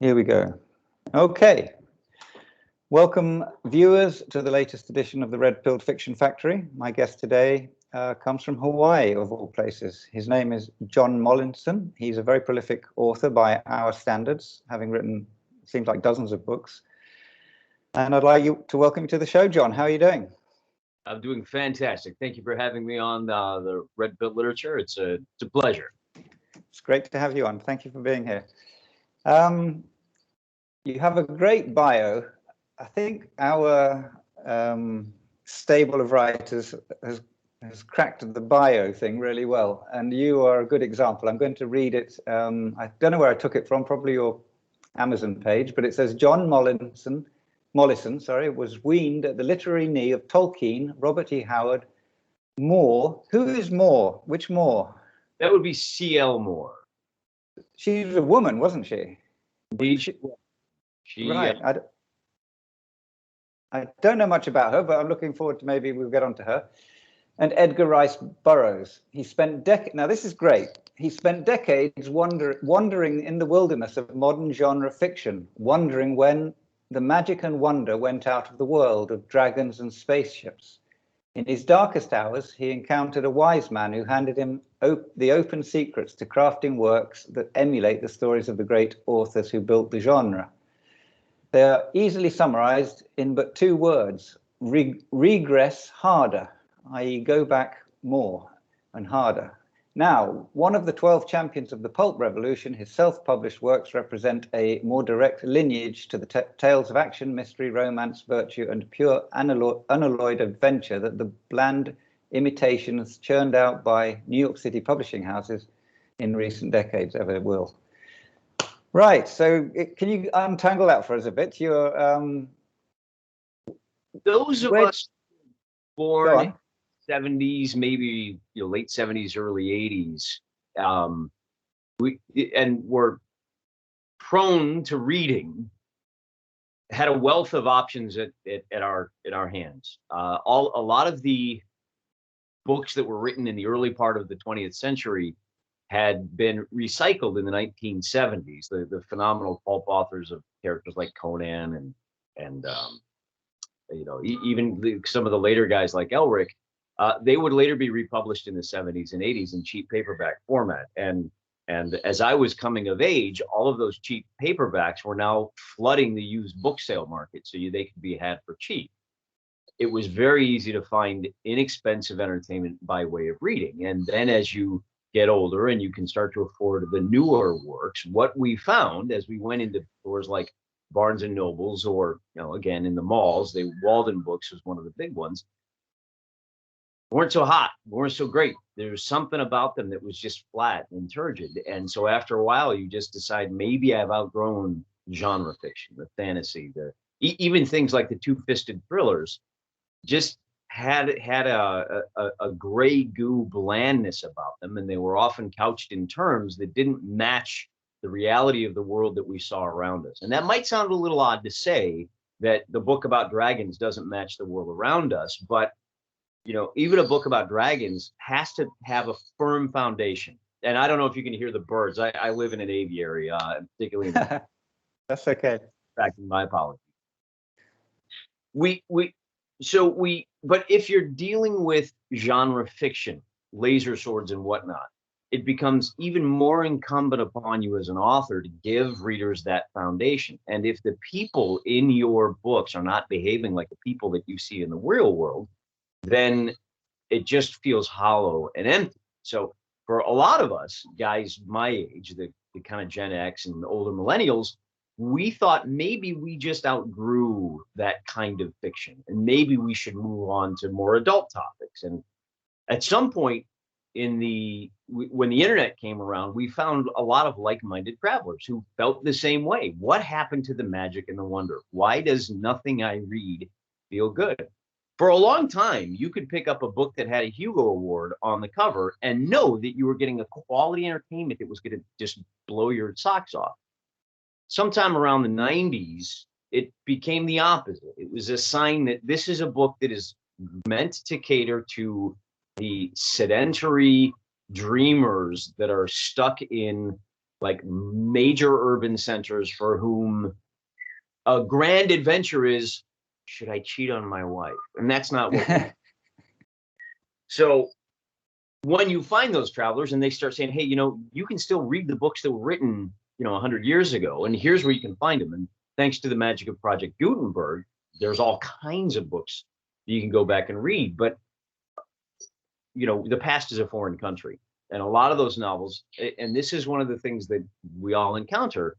Here we go. Okay. Welcome, viewers, to the latest edition of the Red Pilled Fiction Factory. My guest today comes from Hawaii, of all places. His name is Jon Mollison. He's a very prolific author by our standards, having written, seems like, dozens of books. And I'd like you to welcome you to the show, Jon. How are you doing? I'm doing fantastic. Thank you for having me on the Red Pill Literature. It's a pleasure. It's great to have you on. Thank you for being here. You have a great bio. I think our stable of writers has cracked the bio thing really well, and you are a good example. I'm going to read it. I don't know where I took it from, probably your Amazon page, but it says Jon Mollison, was weaned at the literary knee of Tolkien, Robert E. Howard, Moore. Who is Moore? Which Moore? That would be C.L. Moore. She's a woman, wasn't she? She right. I don't know much about her, but I'm looking forward to maybe we'll get onto her. And Edgar Rice Burroughs. He spent now this is great. He spent decades wandering in the wilderness of modern genre fiction, wondering when the magic and wonder went out of the world of dragons and spaceships. In his darkest hours, he encountered a wise man who handed him the open secrets to crafting works that emulate the stories of the great authors who built the genre. They are easily summarized in but two words: regress harder, i.e. go back more and harder. Now, one of the 12 champions of the pulp revolution, his self-published works represent a more direct lineage to the tales of action, mystery, romance, virtue, and pure unalloyed adventure that the bland imitations churned out by New York City publishing houses in recent decades ever will. Right, so can you untangle that for us a bit? Those of us born in the 70s, maybe late 70s, early 80s, were prone to reading, had a wealth of options at our hands. A lot of the books that were written in the early part of the 20th century had been recycled in the 1970s. The phenomenal pulp authors of characters like Conan and even some of the later guys like Elric, they would later be republished in the 70s and 80s in cheap paperback format. And as I was coming of age, all of those cheap paperbacks were now flooding the used book sale market, so they could be had for cheap. It was very easy to find inexpensive entertainment by way of reading. And then as you get older and you can start to afford the newer works, what we found as we went into stores like Barnes and Nobles, or again in the malls, the Walden Books was one of the big ones, weren't so hot, weren't so great. There was something about them that was just flat and turgid. And so after a while, you just decide, maybe I've outgrown genre fiction, the fantasy, even things like the two-fisted thrillers just had a gray goo blandness about them, and they were often couched in terms that didn't match the reality of the world that we saw around us. And that might sound a little odd to say, that the book about dragons doesn't match the world around us, but even a book about dragons has to have a firm foundation. And I don't know if you can hear the birds. I live in an aviary, particularly in the That's okay. My apologies. But if you're dealing with genre fiction, laser swords and whatnot, it becomes even more incumbent upon you as an author to give readers that foundation. And if the people in your books are not behaving like the people that you see in the real world, then it just feels hollow and empty. So for a lot of us, guys my age, the kind of Gen X and the older millennials, we thought maybe we just outgrew that kind of fiction, and maybe we should move on to more adult topics. And at some point when the internet came around, we found a lot of like-minded travelers who felt the same way. What happened to the magic and the wonder? Why does nothing I read feel good? For a long time, you could pick up a book that had a Hugo Award on the cover and know that you were getting a quality entertainment that was going to just blow your socks off. Sometime around the 90s, it became the opposite. It was a sign that this is a book that is meant to cater to the sedentary dreamers that are stuck in like major urban centers for whom a grand adventure is, should I cheat on my wife? And that's not what. So when you find those travelers and they start saying, hey, you can still read the books that were written, 100 years ago, and here's where you can find them. And thanks to the magic of Project Gutenberg, there's all kinds of books that you can go back and read. But, the past is a foreign country. And a lot of those novels, and this is one of the things that we all encounter,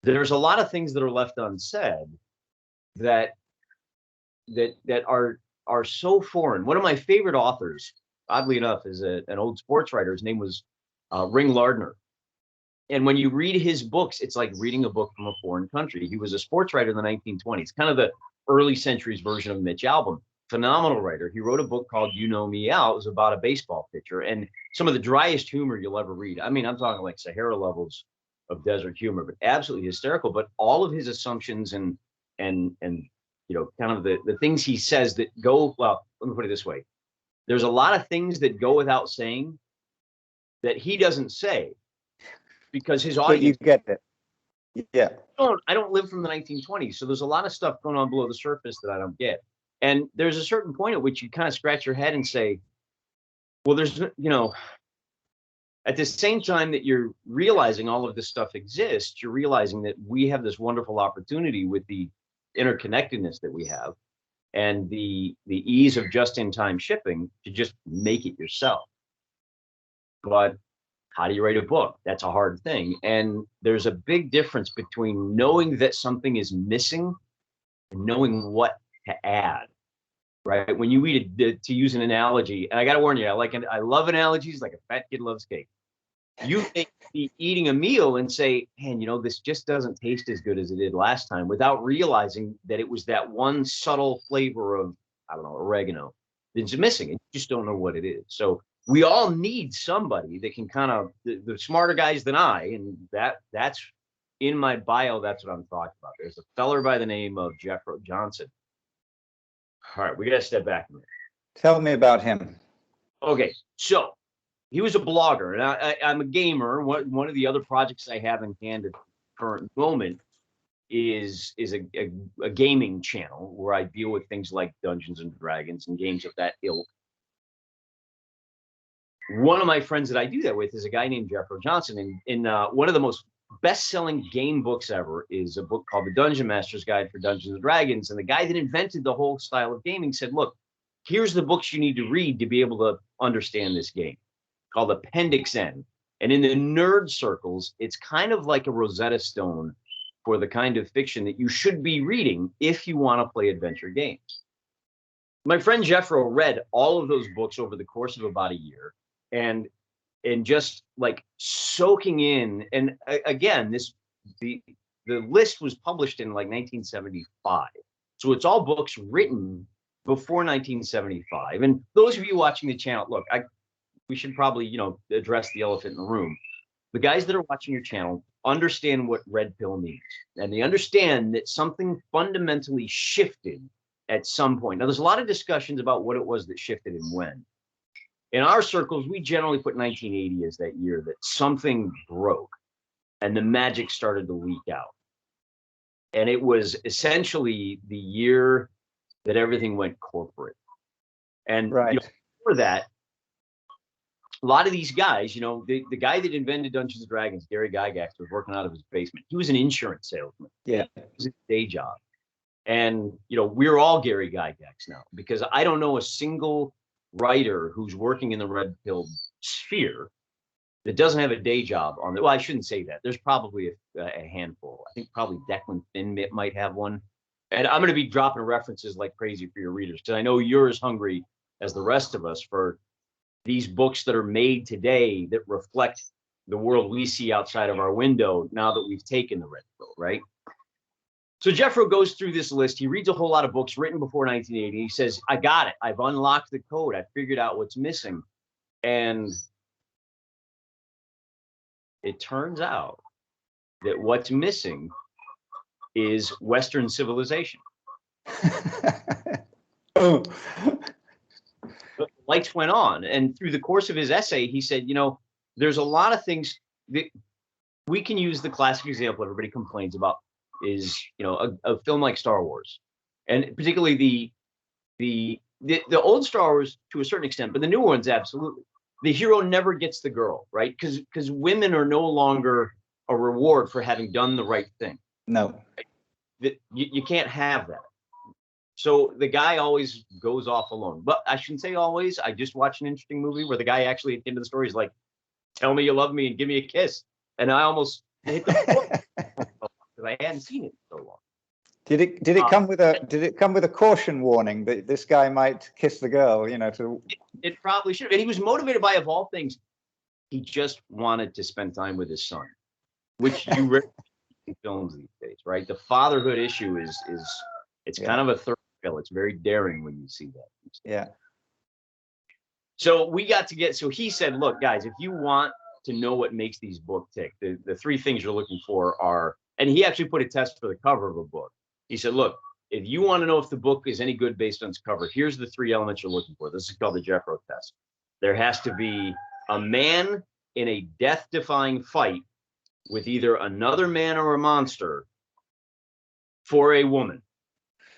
there's a lot of things that are left unsaid that are so foreign. One of my favorite authors, oddly enough, is an old sports writer. His name was Ring Lardner. And when you read his books, it's like reading a book from a foreign country. He was a sports writer in the 1920s, kind of the early centuries version of Mitch Albom. Phenomenal writer. He wrote a book called You Know Me Out. It was about a baseball pitcher and some of the driest humor you'll ever read. I mean, I'm talking like Sahara levels of desert humor, but absolutely hysterical. But all of his assumptions and kind of the things he says that go, well, let me put it this way. There's a lot of things that go without saying that he doesn't say because his audience. But you get it. Yeah. I don't live from the 1920s. So there's a lot of stuff going on below the surface that I don't get. And there's a certain point at which you kind of scratch your head and say, well, there's, at the same time that you're realizing all of this stuff exists, you're realizing that we have this wonderful opportunity with the interconnectedness that we have and the ease of just-in-time shipping to just make it yourself. But how do you write a book? That's a hard thing. And there's a big difference between knowing that something is missing and knowing what to add, right? When you read it, to use an analogy, and I got to warn you, I love analogies like a fat kid loves cake. You may be eating a meal and say, man, this just doesn't taste as good as it did last time, without realizing that it was that one subtle flavor of, I don't know, oregano that's missing. And you just don't know what it is. So we all need somebody that can kind of, the smarter guys than I, and that's in my bio, that's what I'm talking about. There's a feller by the name of Jeffro Johnson. All right, we got to step back a minute. Tell me about him. Okay, so he was a blogger, and I'm a gamer. One of the other projects I have in hand at the current moment is a gaming channel where I deal with things like Dungeons and Dragons and games of that ilk. One of my friends that I do that with is a guy named Jeffro Johnson, and one of the most best-selling game books ever is a book called The Dungeon Master's Guide for Dungeons and Dragons. And the guy that invented the whole style of gaming said, look, here's the books you need to read to be able to understand this game, called Appendix N. And in the nerd circles, it's kind of like a Rosetta Stone for the kind of fiction that you should be reading if you want to play adventure games. My friend Jeffro read all of those books over the course of about a year, and just like soaking in. And again, the list was published in like 1975. So it's all books written before 1975. And those of you watching the channel, look, we should probably, address the elephant in the room. The guys that are watching your channel understand what red pill means. And they understand that something fundamentally shifted at some point. Now, there's a lot of discussions about what it was that shifted and when. In our circles, we generally put 1980 as that year that something broke and the magic started to leak out. And it was essentially the year that everything went corporate. And right. For that, a lot of these guys, the guy that invented Dungeons and Dragons, Gary Gygax, was working out of his basement. He was an insurance salesman. Yeah. It was his day job. And, we're all Gary Gygax now, because I don't know a single writer who's working in the red pill sphere that doesn't have a day job on it. Well, I shouldn't say that. There's probably a handful. I think probably Declan Finn might have one. And I'm going to be dropping references like crazy for your readers, because I know you're as hungry as the rest of us for these books that are made today that reflect the world we see outside of our window now that we've taken the red pill, right? So Jeffro goes through this list. He reads a whole lot of books written before 1980. He says, I got it. I've unlocked the code. I figured out what's missing. And it turns out that what's missing is Western civilization. Oh. But the lights went on. And through the course of his essay, he said, there's a lot of things that we can use the classic example everybody complains about is, a film like Star Wars, and particularly the old Star Wars to a certain extent, but the new ones absolutely. The hero never gets the girl, right? Because women are no longer a reward for having done the right thing. No, That you can't have that. So the guy always goes off alone. But I shouldn't say always. I just watched an interesting movie where the guy actually at the end of the story is like, "Tell me you love me and give me a kiss," and I almost hit the floor because I hadn't seen it in so long. Did it come with a caution warning that this guy might kiss the girl? It probably should have. And he was motivated by, of all things, he just wanted to spend time with his son, which you rarely see in films these days, right? The fatherhood issue is it's kind of a third bill. It's very daring when you see that. Yeah. So so he said, "Look, guys, if you want to know what makes these books tick, the three things you're looking for are," and he actually put a test for the cover of a book. He said, "Look, if you want to know if the book is any good based on its cover, here's the three elements you're looking for." This is called the Jeffro test. There has to be a man in a death-defying fight with either another man or a monster for a woman.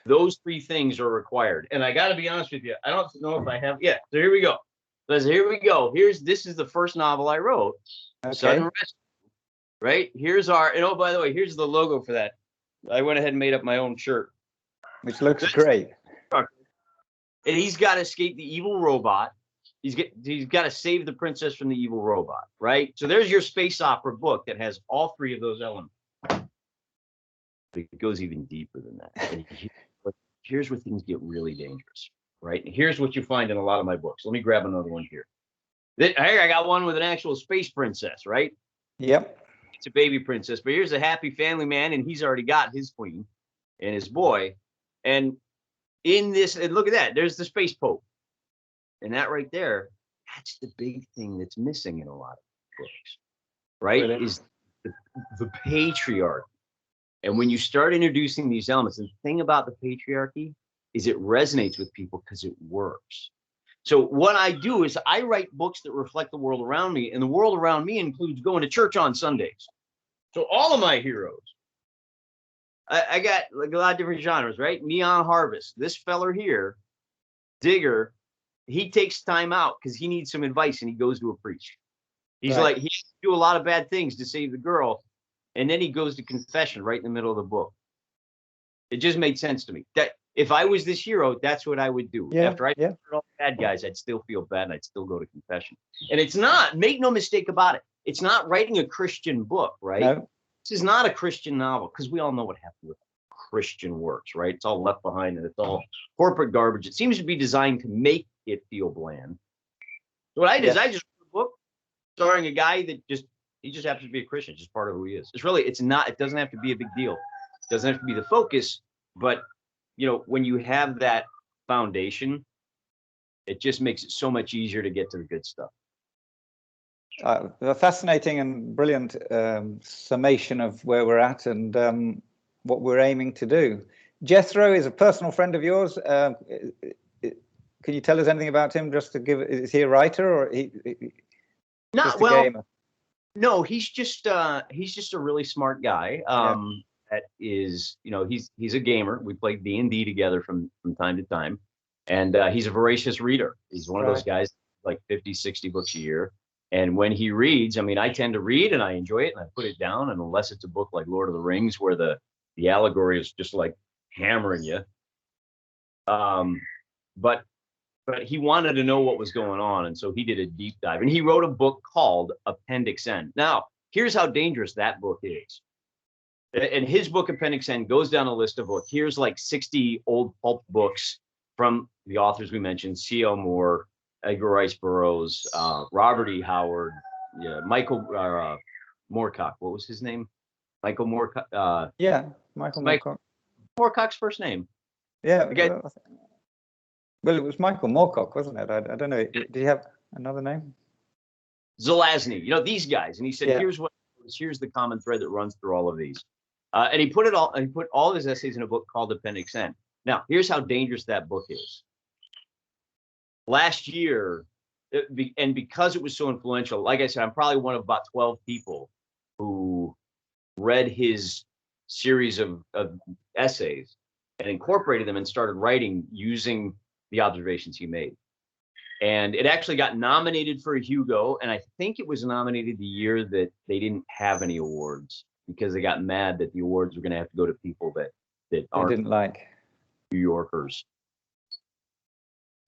Those three things are required. And I got to be honest with you, I don't know if I have. Yeah, so here we go. This is the first novel I wrote. Okay. Sudden Rescue. Right? Here's and oh, by the way, here's the logo for that. I went ahead and made up my own shirt. Which looks great. And he's got to escape the evil robot. He's got to save the princess from the evil robot, right? So there's your space opera book that has all three of those elements. But it goes even deeper than that. And here's where things get really dangerous, right? And here's what you find in a lot of my books. Let me grab another one here. Here I got one with an actual space princess, right? Yep. It's a baby princess, but here's a happy family man, and he's already got his queen and his boy. And in this, and look at that, there's the space pope. And that right there, that's the big thing that's missing in a lot of books, right? Brilliant. Is the patriarchy. And when you start introducing these elements, and the thing about the patriarchy is it resonates with people because it works. So what I do is I write books that reflect the world around me, and the world around me includes going to church on Sundays. So all of my heroes, I got like a lot of different genres, right? Neon Harvest, this feller here, Digger, he takes time out because he needs some advice, and he goes to a priest. He's like, he do a lot of bad things to save the girl, and then he goes to confession right in the middle of the book. It just made sense to me that if I was this hero, that's what I would do. After I murdered all the bad guys, I'd still feel bad, and I'd still go to confession. And it's not, make no mistake about it, it's not writing a Christian book, right? No. This is not a Christian novel, because we all know what happens with Christian works, right? It's all Left Behind, and it's all corporate garbage. It seems to be designed to make it feel bland. So what I did is I just wrote a book starring a guy that he just happens to be a Christian, it's just part of who he is. It doesn't have to be a big deal. It doesn't have to be the focus, but when you have that foundation, it just makes it so much easier to get to the good stuff. A fascinating and brilliant summation of where we're at and what we're aiming to do. Jethro is a personal friend of yours. Can you tell us anything about him? Just to give, is he a writer or not well? Gamer? No, he's just a really smart guy. That is, he's a gamer. We play D&D together from time to time, and he's a voracious reader. He's one of those guys like 50, 60 books a year. And when he reads, I tend to read and I enjoy it and I put it down. And unless it's a book like Lord of the Rings, where the allegory is just like hammering you. But he wanted to know what was going on. And so he did a deep dive, and he wrote a book called Appendix N. Now, here's how dangerous that book is. And his book, Appendix N, goes down a list of books. Here's like 60 old pulp books from the authors we mentioned: C.L. Moore, Edgar Rice Burroughs, Robert E. Howard, Michael Moorcock. What was his name? Michael Moorcock. Michael Moorcock. Moorcock's first name. Yeah. Well, it was Michael Moorcock, wasn't it? I don't know. Did he have another name? Zelazny. These guys. And he said, here's the common thread that runs through all of these. And he put all his essays in a book called Appendix N. Now, here's how dangerous that book is. Last year, and because it was so influential, like I said, I'm probably one of about 12 people who read his series of essays and incorporated them and started writing using the observations he made. And it actually got nominated for a Hugo, and I think it was nominated the year that they didn't have any awards because they got mad that the awards were going to have to go to people that aren't didn't like New Yorkers.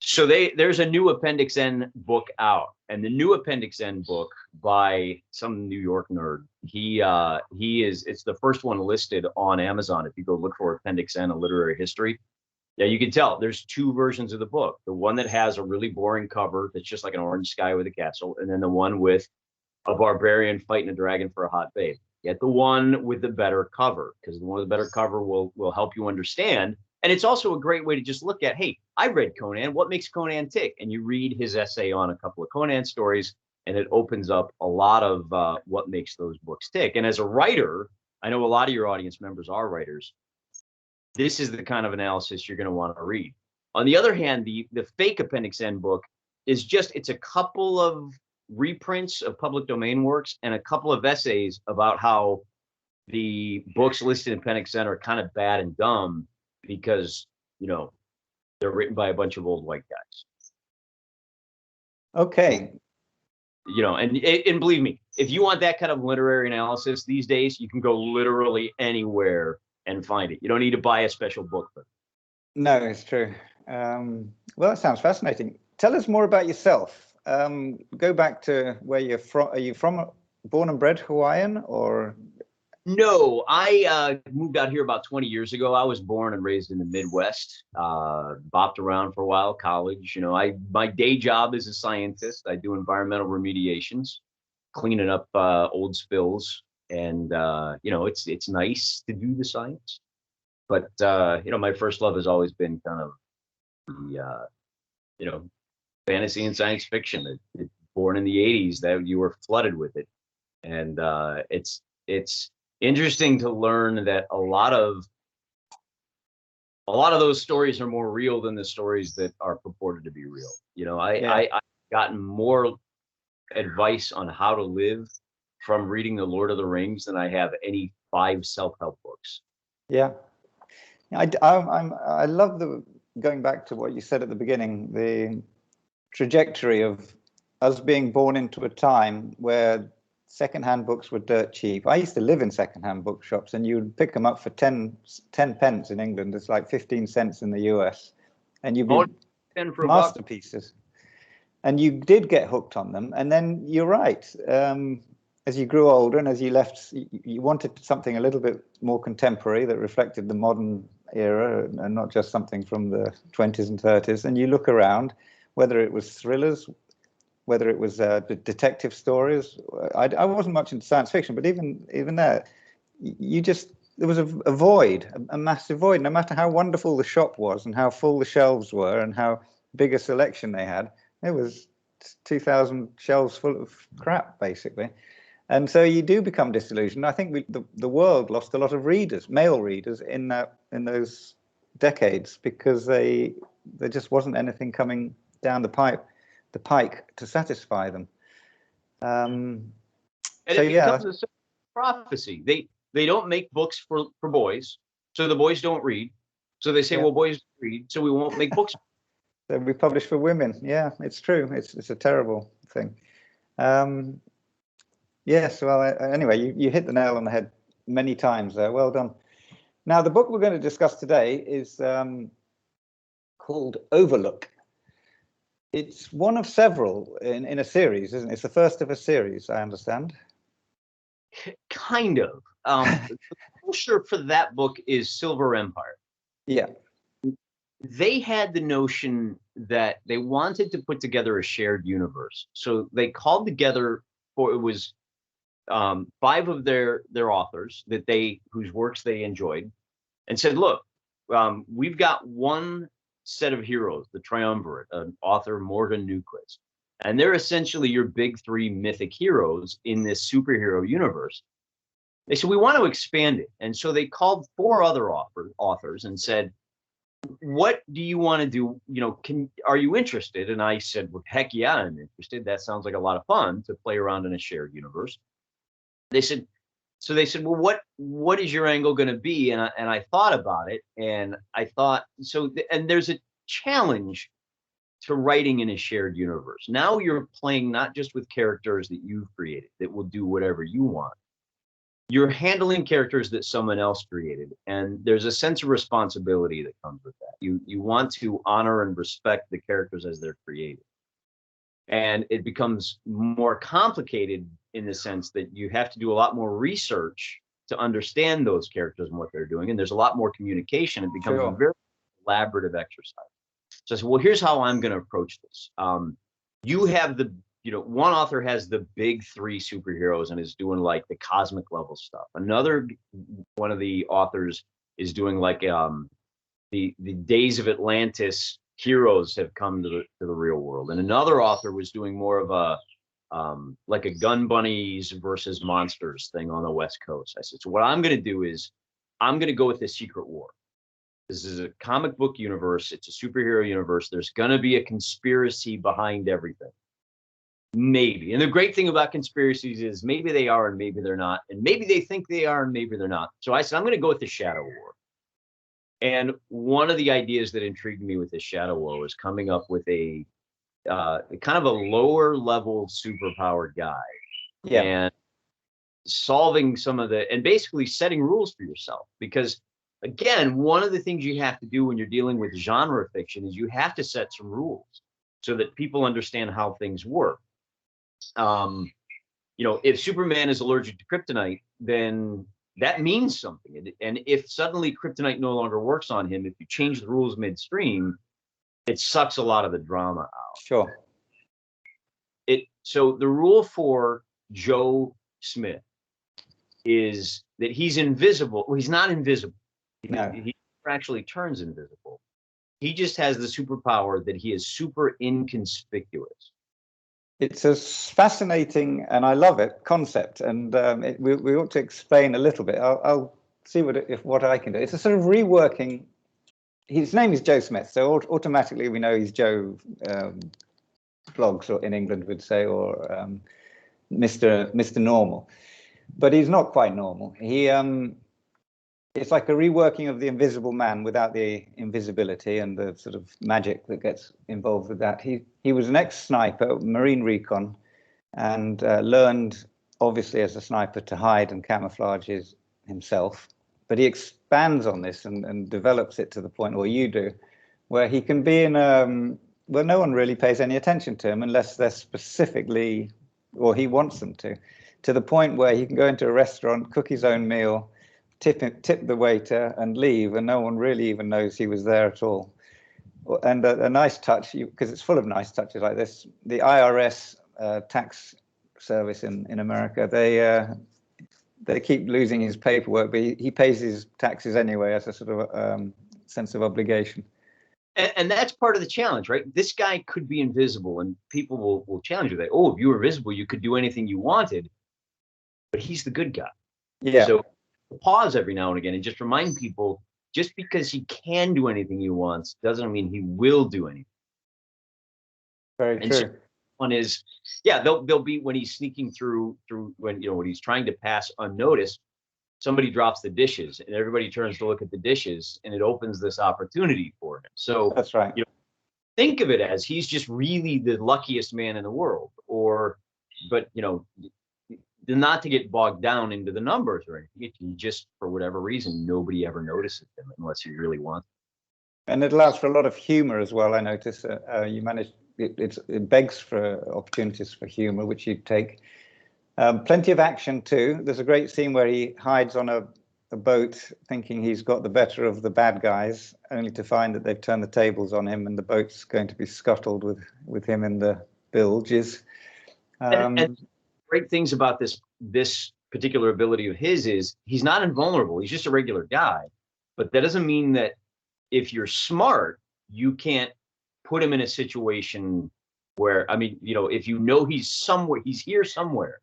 So there's a new Appendix N book out, and the new Appendix N book by some New York nerd. It's the first one listed on Amazon. If you go look for Appendix N, a literary history, yeah, you can tell there's two versions of the book. The one that has a really boring cover that's just like an orange sky with a castle, and then the one with a barbarian fighting a dragon for a hot babe. Get the one with the better cover, because the one with the better cover will help you understand. And it's also a great way to just look at, hey, I read Conan. What makes Conan tick? And you read his essay on a couple of Conan stories, and it opens up a lot of what makes those books tick. And as a writer, I know a lot of your audience members are writers. This is the kind of analysis you're going to want to read. On the other hand, the fake Appendix N book is it's a couple of reprints of public domain works and a couple of essays about how the books listed in Appendix N are kind of bad and dumb because, they're written by a bunch of old white guys. Okay. And believe me, if you want that kind of literary analysis these days, you can go literally anywhere and find it. You don't need to buy a special book for it. No, it's true. Well, that sounds fascinating. Tell us more about yourself. Go back to where you're from. Are you born and bred Hawaiian, or? No, I moved out here about 20 years ago. I was born and raised in the Midwest, bopped around for a while, college. My day job is a scientist. I do environmental remediations, cleaning up old spills. And, it's nice to do the science. But, my first love has always been kind of the, fantasy and science fiction. Born in the 80s, that you were flooded with it. And it's interesting to learn that a lot of those stories are more real than the stories that are purported to be real. I've gotten more advice on how to live from reading The Lord of the Rings than I have any 5 self-help books. Yeah. I love going back to what you said at the beginning, the trajectory of us being born into a time where secondhand books were dirt cheap. I used to live in secondhand bookshops, and you'd pick them up for 10 pence in England. It's like 15 cents in the US. And you'd be masterpieces. And you did get hooked on them. And then you're right. As you grew older and as you left, you wanted something a little bit more contemporary that reflected the modern era and not just something from the 20s and 30s. And you look around, whether it was thrillers, whether it was detective stories. I wasn't much into science fiction, but even there, there was a void, a massive void. No matter how wonderful the shop was and how full the shelves were and how big a selection they had, it was 2,000 shelves full of crap, basically. And so you do become disillusioned. I think the world lost a lot of readers, male readers, in those decades, because there just wasn't anything coming down the pike to satisfy them. And it becomes a prophecy. They don't make books for boys, so the boys don't read. So they say, well, boys read, so we won't make books. So we publish for women. Yeah, it's true. It's a terrible thing. Yes. Well, anyway, you hit the nail on the head many times there. Well done. Now, the book we're going to discuss today is called Overlook. It's one of several in a series, isn't it? It's the first of a series, I understand. Kind of. The publisher for that book is Silver Empire. Yeah. They had the notion that they wanted to put together a shared universe. So they called together, it was 5 of their authors whose works they enjoyed, and said, look, we've got one set of heroes, the triumvirate, author Morgan Newquist, and they're essentially your big 3 mythic heroes in this superhero universe. They said, we want to expand it. And so they called 4 other authors and said, what do you want to do? Are you interested? And I said, well, heck yeah, I'm interested. That sounds like a lot of fun to play around in a shared universe. They said, so they said, well, what is your angle going to be? And I thought about it, and I thought, and there's a challenge to writing in a shared universe. Now you're playing not just with characters that you've created that will do whatever you want. You're handling characters that someone else created, and there's a sense of responsibility that comes with that. You want to honor and respect the characters as they're created. And it becomes more complicated in the sense that you have to do a lot more research to understand those characters and what they're doing. And there's a lot more communication. It becomes a very collaborative exercise. So I said, well, here's how I'm going to approach this. You have one author has the big three superheroes and is doing like the cosmic level stuff. Another one of the authors is doing like the Days of Atlantis heroes have come to the real world, and another author was doing more of a like a gun bunnies versus monsters thing on the West Coast. I said, so what I'm going to do is I'm going to go with the Secret War. This is a comic book universe. It's a superhero universe. There's going to be a conspiracy behind everything. Maybe. And the great thing about conspiracies is maybe they are and maybe they're not. And maybe they think they are and maybe they're not. So I said, I'm going to go with the Shadow War. And one of the ideas that intrigued me with the Shadow War was coming up with a kind of a lower level superpowered guy. Yeah. And solving some of and basically setting rules for yourself. Because again, one of the things you have to do when you're dealing with genre fiction is you have to set some rules so that people understand how things work. If Superman is allergic to kryptonite, then that means something. And if suddenly kryptonite no longer works on him, if you change the rules midstream, it sucks a lot of the drama out. Sure. So the rule for Joe Smith is that he's invisible. Well, he's not invisible. No. He actually turns invisible. He just has the superpower that he is super inconspicuous. It's a fascinating, and I love it, concept, and we ought to explain a little bit. I'll see what I can do. It's a sort of reworking. His name is Joe Smith, so automatically we know he's Joe Blogs, or in England would say, or Mr. Normal, but he's not quite normal. It's like a reworking of the Invisible Man without the invisibility and the sort of magic that gets involved with that. He was an ex-sniper, Marine Recon, and learned, obviously, as a sniper to hide and camouflage himself. But he expands on this and develops it to the point, or you do, where he can be in where no one really pays any attention to him unless they're specifically, or he wants them to the point where he can go into a restaurant, cook his own meal, tip the waiter and leave, and no one really even knows he was there at all. And a nice touch, because it's full of nice touches like this, the IRS tax service in America, they keep losing his paperwork, but he pays his taxes anyway as a sort of sense of obligation. And that's part of the challenge, right? This guy could be invisible, and people will challenge you that, oh, if you were invisible, you could do anything you wanted, but he's the good guy. Yeah. So pause every now and again and just remind people, just because he can do anything he wants doesn't mean he will do anything. Very true. So one is, yeah, they'll be when he's sneaking through when he's trying to pass unnoticed, somebody drops the dishes and everybody turns to look at the dishes, and it opens this opportunity for him. So that's right. Think of it as he's just really the luckiest man in the world, but not to get bogged down into the numbers or anything. He just, for whatever reason, nobody ever notices him unless he really wants. And it allows for a lot of humor as well. I notice you manage it begs for opportunities for humor, which you take. Plenty of action too. There's a great scene where he hides on a boat, thinking he's got the better of the bad guys, only to find that they've turned the tables on him, and the boat's going to be scuttled with him in the bilges. And great things about this particular ability of his is he's not invulnerable. He's just a regular guy, but that doesn't mean that if you're smart, you can't put him in a situation where, if he's here somewhere,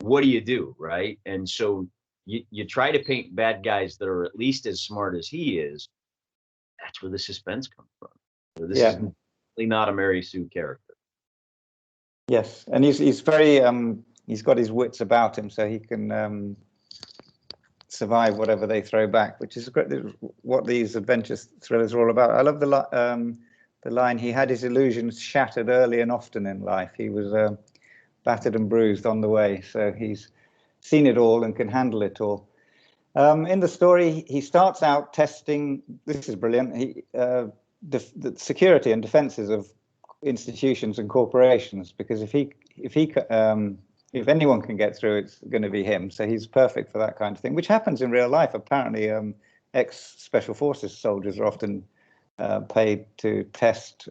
what do, right? And so you try to paint bad guys that are at least as smart as he is. That's where the suspense comes from. So this is really not a Mary Sue character. Yes, and he's very he's got his wits about him, so he can survive whatever they throw back, which is what these adventure thrillers are all about. I love the line, "He had his illusions shattered early and often in life." He was battered and bruised on the way, so he's seen it all and can handle it all. In the story, he starts out testing. This is brilliant. The security and defenses of institutions and corporations, because if anyone can get through, it's going to be him. So he's perfect for that kind of thing, which happens in real life. Apparently, ex-special forces soldiers are often paid to test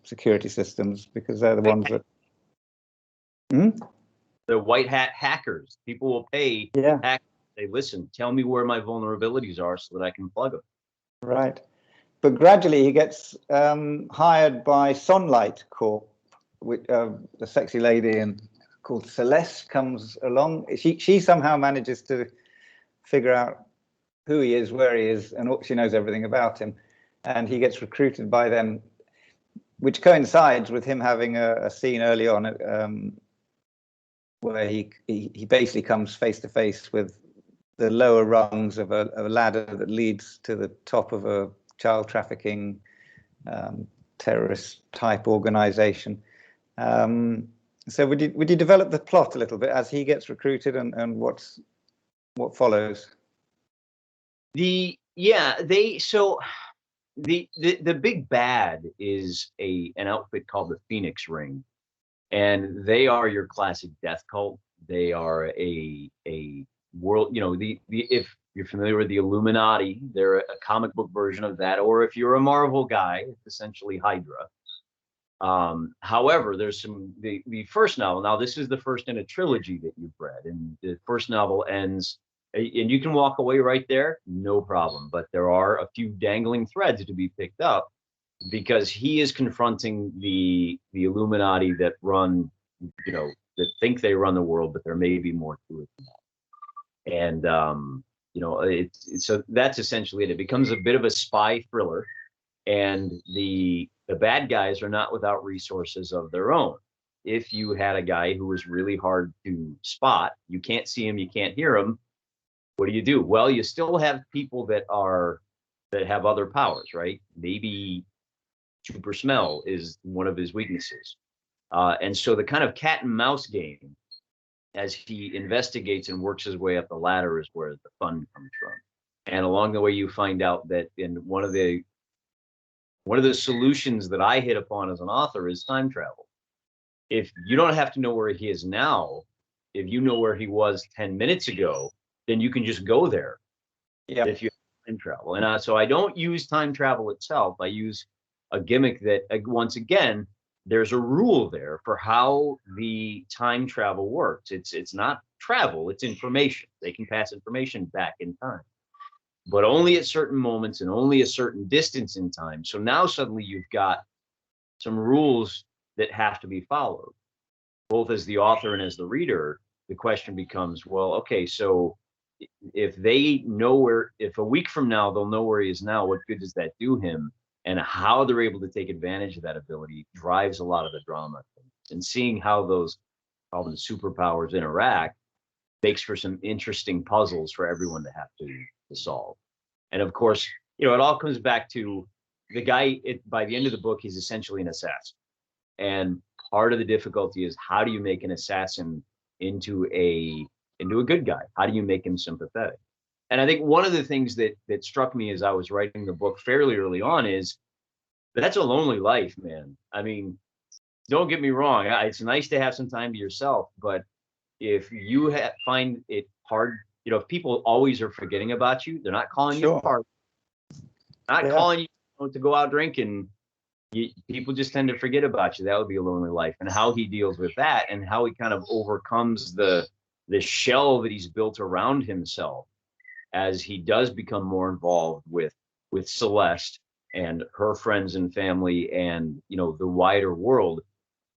security systems because they're the ones that. The white hat hackers. People will pay. Yeah. Hackers. Say, listen, tell me where my vulnerabilities are so that I can plug them. Right. But gradually he gets hired by Sunlight Corp, which the sexy lady called Celeste comes along. She somehow manages to figure out who he is, where he is, and she knows everything about him. And he gets recruited by them, which coincides with him having a scene early on where he basically comes face to face with the lower rungs of a ladder that leads to the top of a child trafficking terrorist type organization. So would you develop the plot a little bit as he gets recruited and what follows? The big bad is an outfit called the Phoenix Ring, and they are your classic death cult. They are a world, if you're familiar with the Illuminati, they're a comic book version of that, or if you're a Marvel guy, it's essentially Hydra. However, there's the first novel. Now, this is the first in a trilogy that you've read, and the first novel ends, and you can walk away right there, no problem. But there are a few dangling threads to be picked up because he is confronting the Illuminati that run, that think they run the world, but there may be more to it than that. And so that's essentially it. It becomes a bit of a spy thriller, and the bad guys are not without resources of their own. If you had a guy who was really hard to spot, you can't see him, you can't hear him, what do? Well, you still have people that have other powers, right? Maybe super smell is one of his weaknesses. And so the kind of cat and mouse game as he investigates and works his way up the ladder is where the fun comes from. And along the way, you find out that in one of the solutions that I hit upon as an author is time travel. If you don't have to know where he is now, if you know where he was 10 minutes ago, then you can just go there. Yeah. If you have time travel. And so I don't use time travel itself. I use a gimmick that, once again, there's a rule there for how the time travel works. It's not travel, it's information. They can pass information back in time, but only at certain moments and only a certain distance in time. So now suddenly you've got some rules that have to be followed. Both as the author and as the reader, the question becomes, well, okay, so if a week from now they'll know where he is now, what good does that do him? And how they're able to take advantage of that ability drives a lot of the drama. And seeing how those, call them superpowers, interact makes for some interesting puzzles for everyone to have to solve. And of course, it all comes back to the guy. By the end of the book, he's essentially an assassin. And part of the difficulty is, how do you make an assassin into a good guy? How do you make him sympathetic? And I think one of the things that struck me as I was writing the book fairly early on is that's a lonely life, man. I mean, don't get me wrong. It's nice to have some time to yourself, but if you find it hard, if people always are forgetting about you, they're not calling you hard, calling you to go out drinking. People just tend to forget about you. That would be a lonely life. And how he deals with that, and how he kind of overcomes the shell that he's built around himself as he does become more involved with Celeste and her friends and family and, the wider world.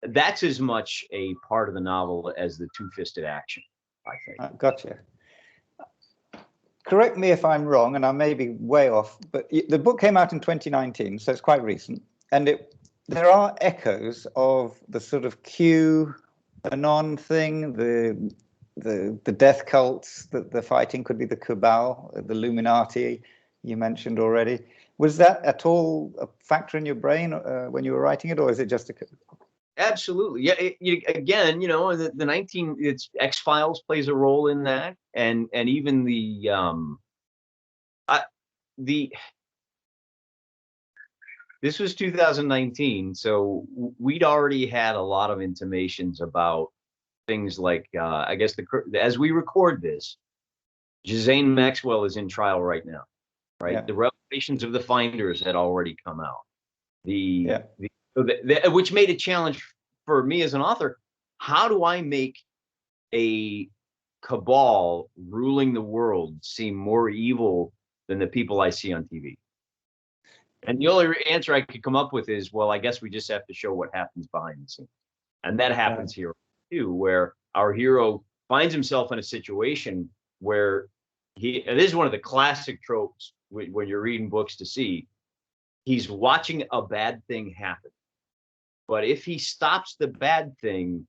That's as much a part of the novel as the two-fisted action, I think. Gotcha. Correct me if I'm wrong, and I may be way off, but the book came out in 2019, so it's quite recent. And there are echoes of the sort of QAnon thing, the the death cults, the fighting could be the cabal, the Illuminati you mentioned already. Was that at all a factor in your brain when you were writing it, or is it just a... Absolutely. Yeah. Again, it's X-Files plays a role in that. And even this was 2019. So we'd already had a lot of intimations about things like, I guess as we record this, Ghislaine Maxwell is in trial right now, right? Yeah. The revelations of the finders had already come out. Yeah. Which made a challenge for me as an author. How do I make a cabal ruling the world seem more evil than the people I see on TV? And the only answer I could come up with is, well, I guess we just have to show what happens behind the scenes. And that happens here too, where our hero finds himself in a situation where and this is one of the classic tropes when you're reading books to see, he's watching a bad thing happen. But if he stops the bad thing,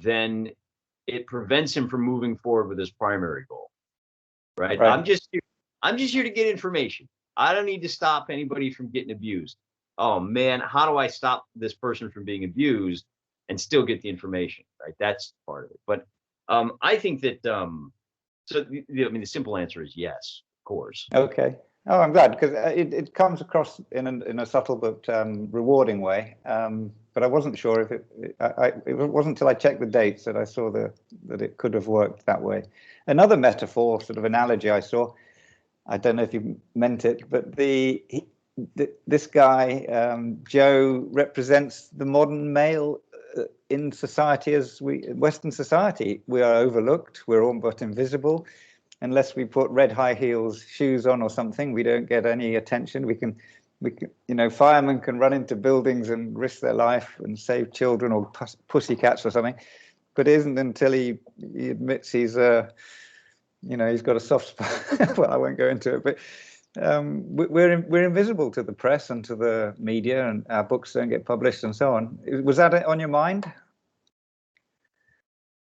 then it prevents him from moving forward with his primary goal. Right? I'm just here to get information. I don't need to stop anybody from getting abused. Oh man, how do I stop this person from being abused and still get the information? Right? That's part of it. But I think that the simple answer is yes, of course. Okay. Oh, I'm glad, because it comes across in a subtle but rewarding way. But I wasn't sure if it wasn't until I checked the dates that I saw that it could have worked that way. Another metaphor, sort of analogy I saw, I don't know if you meant it, but this guy, Joe, represents the modern male in society Western society. We are overlooked, we're all but invisible. Unless we put red high heels shoes on or something, we don't get any attention. We can, firemen can run into buildings and risk their life and save children or pussycats or something. But it isn't until he admits he's got a soft spot. Well, I won't go into it, but we're invisible to the press and to the media, and our books don't get published and so on. Was that on your mind?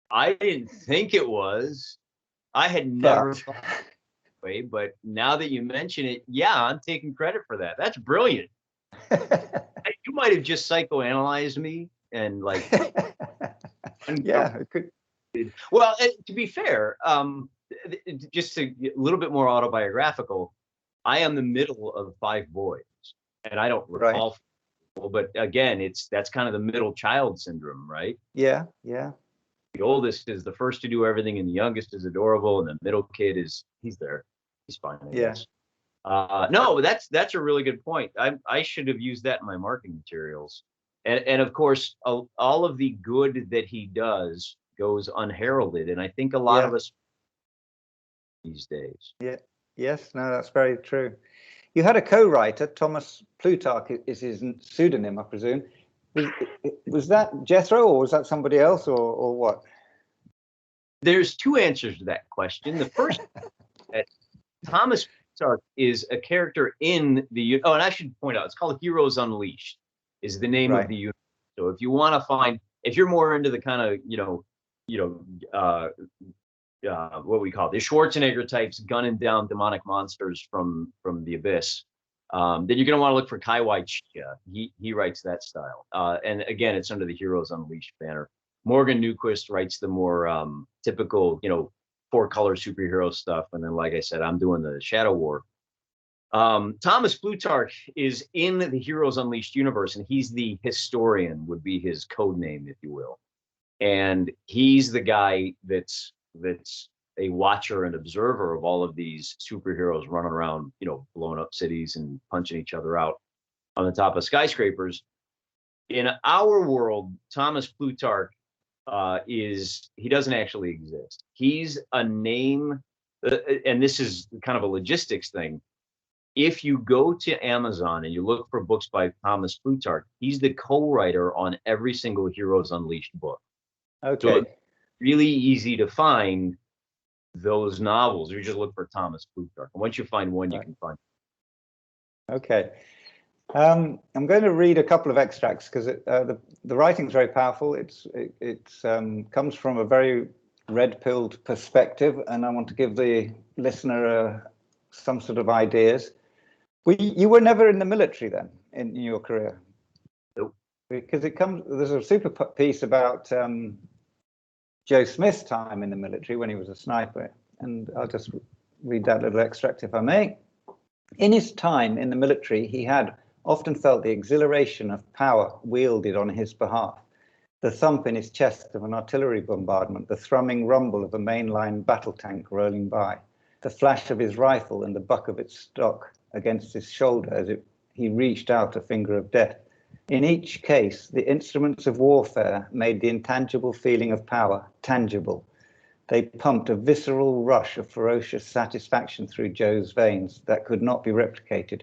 I didn't think it was. I had never thought that way, but now that you mention it, yeah, I'm taking credit for that. That's brilliant. You might have just psychoanalyzed me and yeah, it could. Well, to be fair, just a little bit more autobiographical, I am the middle of 5 boys, and I don't recall. Right. But again, that's kind of the middle child syndrome, right? Yeah. The oldest is the first to do everything, and the youngest is adorable, and the middle kid he's there. He's fine, I guess. No, that's a really good point. I should have used that in my marketing materials. And of course, all of the good that he does goes unheralded, and I think a lot of us these days. Yeah. Yes. No, that's very true. You had a co-writer, Thomas Plutarch is his pseudonym, I presume. Was that Jethro, or was that somebody else, or what? There's 2 answers to that question. The first, Thomas Plutarch is a character in the. Oh, and I should point out, it's called Heroes Unleashed. Is the name of the universe. So if you want to find, if you're more into the kind of what we call the Schwarzenegger types, gunning down demonic monsters from the abyss, then you're going to want to look for Kaiwai Chia. He writes that style. And again, it's under the Heroes Unleashed banner. Morgan Newquist writes the more typical, 4-color superhero stuff. And then, like I said, I'm doing the Shadow War. Thomas Plutarch is in the Heroes Unleashed universe, and he's the historian, would be his code name, if you will. And he's the guy that's a watcher and observer of all of these superheroes running around, blowing up cities and punching each other out on the top of skyscrapers. In our world, Thomas Plutarch he doesn't actually exist. He's a name, and this is kind of a logistics thing. If you go to Amazon and you look for books by Thomas Plutarch, he's the co-writer on every single Heroes Unleashed book. Okay. So it's really easy to find those novels. You just look for Thomas Plutarch. And once you find one, you can find. Okay. I'm going to read a couple of extracts because the writing's very powerful. It comes from a very red-pilled perspective, and I want to give the listener some sort of ideas. You were never in the military then in your career? Nope. Because there's a super piece about Joe Smith's time in the military when he was a sniper, and I'll just read that little extract if I may. In his time in the military, he had often felt the exhilaration of power wielded on his behalf, the thump in his chest of an artillery bombardment, the thrumming rumble of a mainline battle tank rolling by, the flash of his rifle and the buck of its stock against his shoulder as he reached out a finger of death. In each case, the instruments of warfare made the intangible feeling of power tangible. They pumped a visceral rush of ferocious satisfaction through Joe's veins that could not be replicated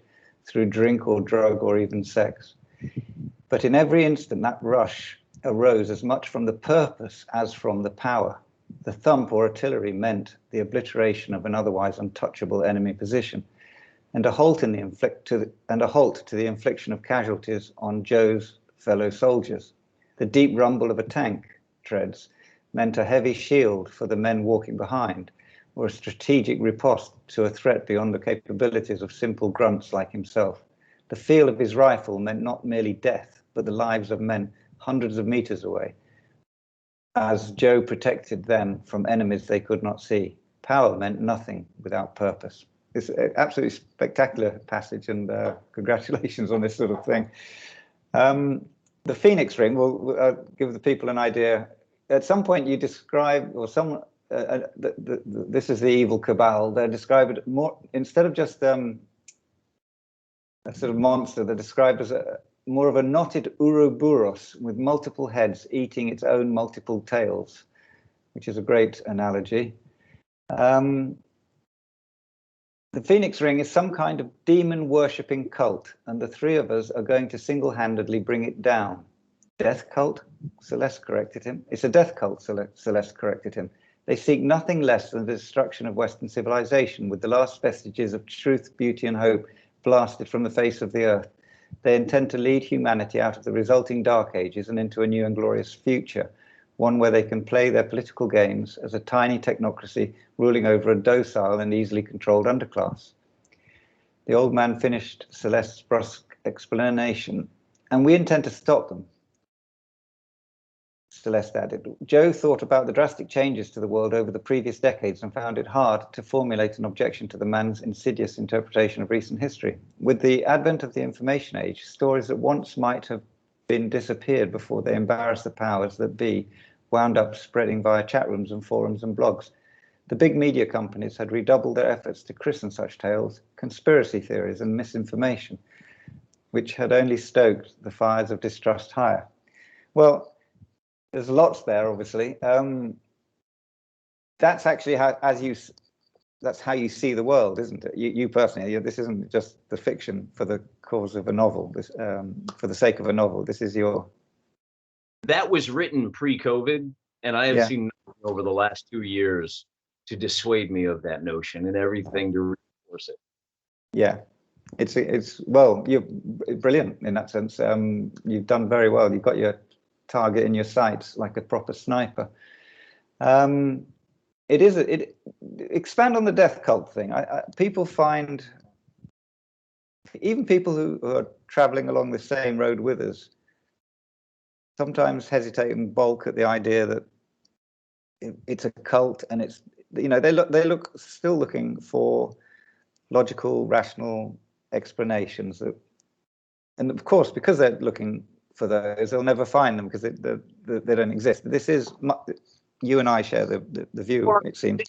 through drink or drug or even sex. But in every instant, that rush arose as much from the purpose as from the power. The thump or artillery meant the obliteration of an otherwise untouchable enemy position, and a halt to the infliction of casualties on Joe's fellow soldiers. The deep rumble of a tank treads meant a heavy shield for the men walking behind, or a strategic riposte to a threat beyond the capabilities of simple grunts like himself. The feel of his rifle meant not merely death, but the lives of men hundreds of meters away, as Joe protected them from enemies they could not see. Power meant nothing without purpose. It's an absolutely spectacular passage, and congratulations on this sort of thing. The Phoenix Ring, will give the people an idea. At some point you describe, or someone, this is the evil cabal, they describe it more, instead of just a sort of monster, they're described as more of a knotted Ouroboros with multiple heads eating its own multiple tails, which is a great analogy. The Phoenix Ring is some kind of demon-worshipping cult, and the three of us are going to single-handedly bring it down. Death cult? Celeste corrected him. It's a death cult, Celeste corrected him. They seek nothing less than the destruction of Western civilization, with the last vestiges of truth, beauty, and hope blasted from the face of the earth. They intend to lead humanity out of the resulting dark ages and into a new and glorious future, one where they can play their political games as a tiny technocracy ruling over a docile and easily controlled underclass. The old man finished Celeste's brusque explanation, and we intend to stop them. Celeste added. Joe thought about the drastic changes to the world over the previous decades and found it hard to formulate an objection to the man's insidious interpretation of recent history. With the advent of the information age, stories that once might have been disappeared before they embarrassed the powers that be wound up spreading via chat rooms and forums and blogs. The big media companies had redoubled their efforts to christen such tales conspiracy theories and misinformation, which had only stoked the fires of distrust higher. Well, there's lots there, obviously. That's actually that's how you see the world, isn't it? You personally, this isn't just the fiction for the cause of a novel, for the sake of a novel. This is your... That was written pre-COVID, and I have seen nothing over the last 2 years to dissuade me of that notion, and everything to reinforce it. Yeah, it's well, you're brilliant in that sense. You've done very well. You've got your target in your sights like a proper sniper. Expand on the death cult thing. People find, even people who are traveling along the same road with us, sometimes hesitate and balk at the idea that it's a cult, and it's, they look still looking for logical, rational explanations. And of course, because they're looking for those, they'll never find them because they don't exist. This is, you and I share the view, it seems.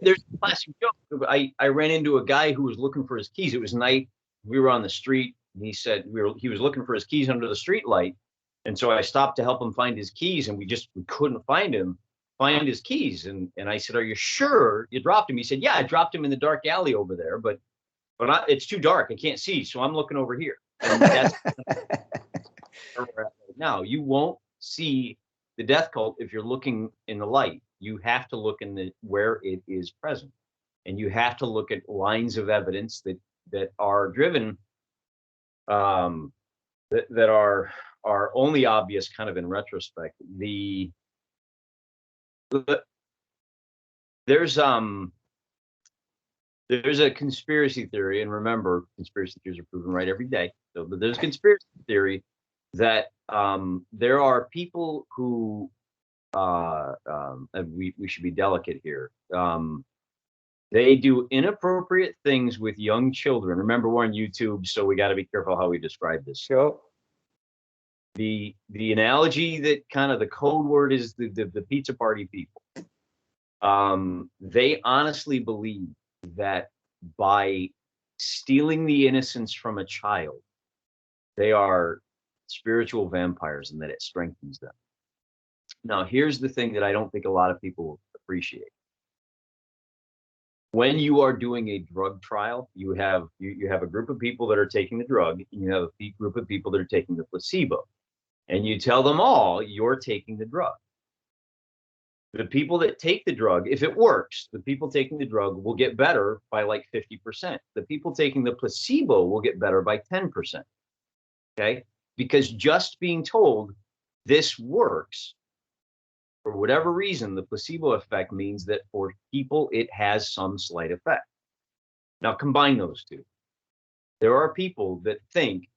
There's a classic joke. I ran into a guy who was looking for his keys. It was night. We were on the street, and he said he was looking for his keys under the street light. And so I stopped to help him find his keys, and we couldn't find his keys. And I said, "Are you sure you dropped him?" He said, "Yeah, I dropped him in the dark alley over there, but it's too dark. I can't see, so I'm looking over here." And that's where we're at right now. You won't see the death cult if you're looking in the light. You have to look in where it is present, and you have to look at lines of evidence that are driven, that are only obvious kind of in retrospect. there's a conspiracy theory, and remember, conspiracy theories are proven right every day. So but there's conspiracy theory that there are people who and we should be delicate here. They do inappropriate things with young children. Remember, we're on YouTube, so we got to be careful how we describe this. Sure. The analogy that kind of the code word is the pizza party people. They honestly believe that by stealing the innocence from a child, they are spiritual vampires and that it strengthens them. Now, here's the thing that I don't think a lot of people appreciate. When you are doing a drug trial, you have a group of people that are taking the drug, and you have a group of people that are taking the placebo, and you tell them all you're taking the drug. The people that take the drug, if it works, the people taking the drug will get better by like 50%. The people taking the placebo will get better by 10%. Okay? Because just being told this works, for whatever reason, the placebo effect means that for people, it has some slight effect. Now, combine those two. There are people that think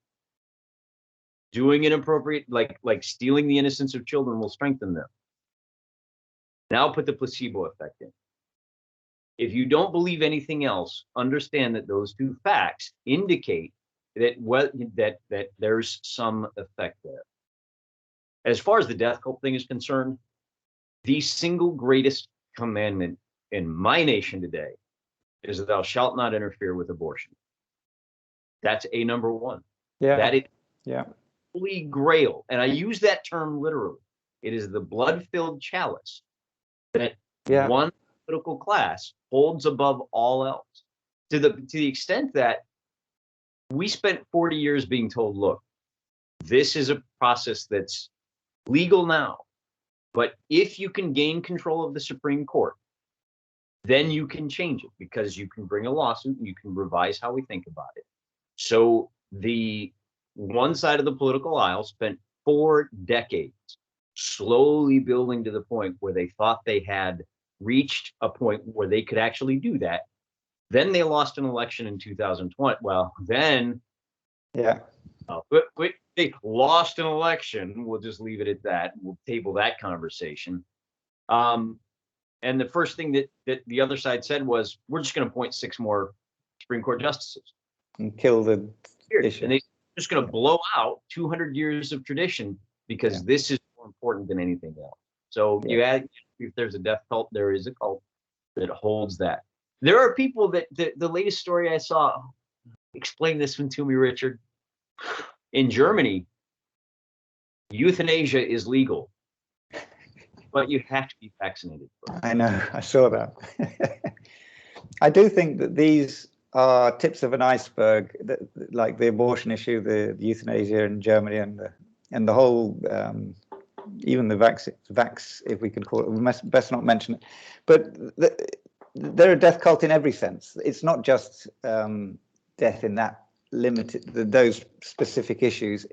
doing inappropriate, like stealing the innocence of children will strengthen them. Now put the placebo effect in. If you don't believe anything else, understand that those two facts indicate that there's some effect there. As far as the death cult thing is concerned, the single greatest commandment in my nation today is that thou shalt not interfere with abortion. That's a number one. Yeah. That is yeah. holy grail. And I use that term literally. It is the blood-filled chalice that one political class holds above all else. To the extent that we spent 40 years being told, look, this is a process that's legal now, but if you can gain control of the Supreme Court, then you can change it because you can bring a lawsuit and you can revise how we think about it. So the one side of the political aisle spent 4 decades slowly building to the point where they thought they had reached a point where they could actually do that. Then they lost an election in 2020. Well, then, they lost an election. We'll just leave it at that. We'll table that conversation. And the first thing that the other side said was, we're just going to appoint 6 more Supreme Court justices and kill the issue. And they're just going to blow out 200 years of tradition because this is more important than anything else. So you add, if there's a death cult, there is a cult that holds that. There are people that the latest story I saw, explain this one to me, Richard. In Germany, euthanasia is legal, but you have to be vaccinated. I know, I saw that. I do think that these are tips of an iceberg, like the abortion issue, the euthanasia in Germany, and the whole, even the vax, if we can call it, we best not mention it. But they're a death cult in every sense. It's not just death in that limited, those specific issues.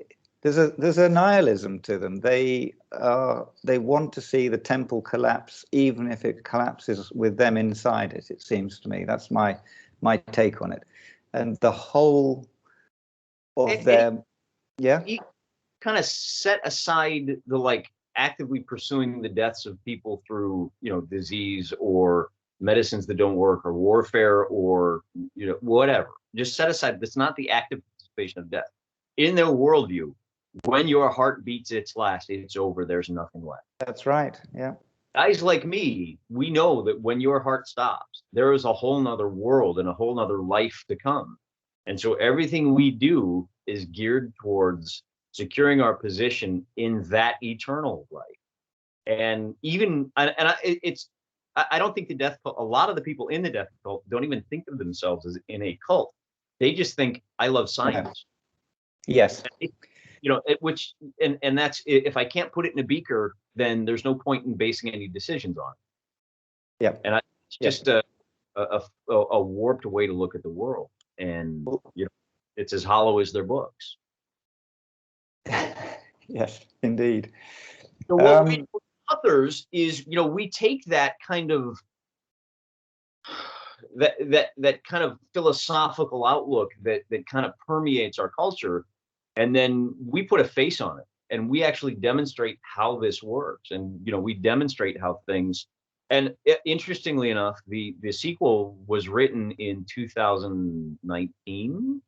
There's a nihilism to them. They want to see the temple collapse, even if it collapses with them inside it. It seems to me that's my take on it, and the whole of them. He kind of set aside the actively pursuing the deaths of people through disease or medicines that don't work or warfare or whatever. Just set aside. That's not the active participation of death in their worldview. When your heart beats its last, it's over. There's nothing left. That's right. Yeah. Guys like me, we know that when your heart stops, there is a whole nother world and a whole nother life to come. And so everything we do is geared towards securing our position in that eternal life. And I don't think the death cult, a lot of the people in the death cult don't even think of themselves as in a cult. They just think, I love science. Yes. Which that's, if I can't put it in a beaker, then there's no point in basing any decisions on it. Yeah. And it's just a warped way to look at the world. And, it's as hollow as their books. Yes, indeed. So what we do with others is, we take that kind of that kind of philosophical outlook that kind of permeates our culture, and then we put a face on it, and we actually demonstrate how this works, and we demonstrate how things. And interestingly enough, the sequel was written in 2019.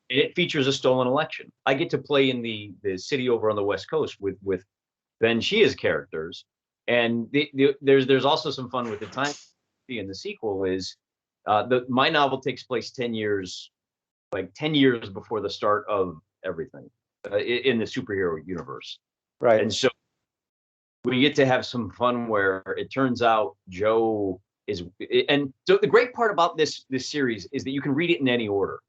And it features a stolen election. I get to play in the city over on the West Coast with Ben Shia's characters, and there's also some fun with the time in the sequel. Is my novel takes place 10 years before the start of everything in the superhero universe, right? And so we get to have some fun where it turns out Joe is, and so the great part about this series is that you can read it in any order.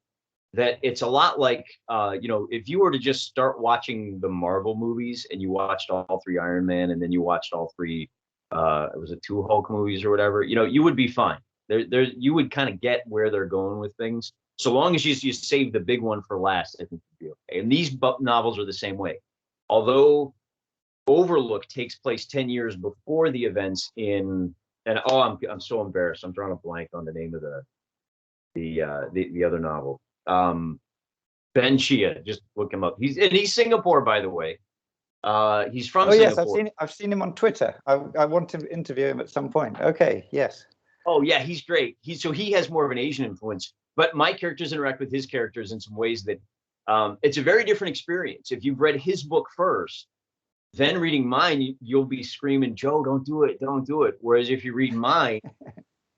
That it's a lot like, if you were to just start watching the Marvel movies and you watched all three Iron Man and then you watched all three, was it 2 Hulk movies or whatever, you would be fine. You would kind of get where they're going with things. So long as you save the big one for last, I think you'd be okay. And these novels are the same way. Although Overlook takes place 10 years before the events I'm so embarrassed. I'm drawing a blank on the name of the other novel. Ben Shia, just look him up. He's Singapore, by the way. He's from Singapore. Yes, I've seen him on Twitter. I want to interview him at some point. Okay, yes. Oh yeah, he's great. He has more of an Asian influence, but my characters interact with his characters in some ways that it's a very different experience. If you've read his book first, then reading mine, you'll be screaming, "Joe, don't do it, don't do it." Whereas if you read mine,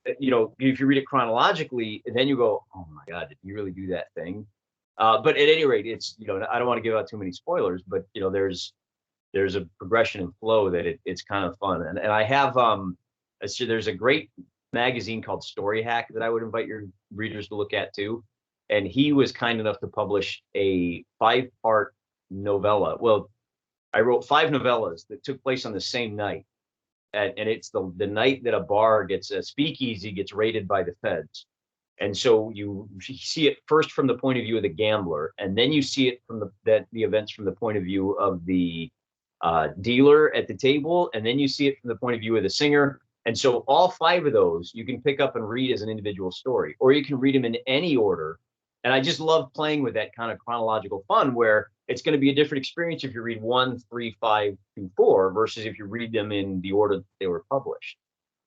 if you read it chronologically, then you go, "Oh my God, did you really do that thing?" But at any rate, it's I don't want to give out too many spoilers, but there's a progression and flow that it's kind of fun. And I have there's a great magazine called Story Hack that I would invite your readers to look at too. And he was kind enough to publish a 5-part novella. Well, I wrote 5 novellas that took place on the same night. And it's the night that a speakeasy gets raided by the feds. And so you see it first from the point of view of the gambler, and then you see it from the events from the point of view of the dealer at the table, and then you see it from the point of view of the singer. And so all 5 of those you can pick up and read as an individual story, or you can read them in any order. And I just love playing with that kind of chronological fun where it's going to be a different experience if you read 1, 3, 5, 2, 4 versus if you read them in the order that they were published.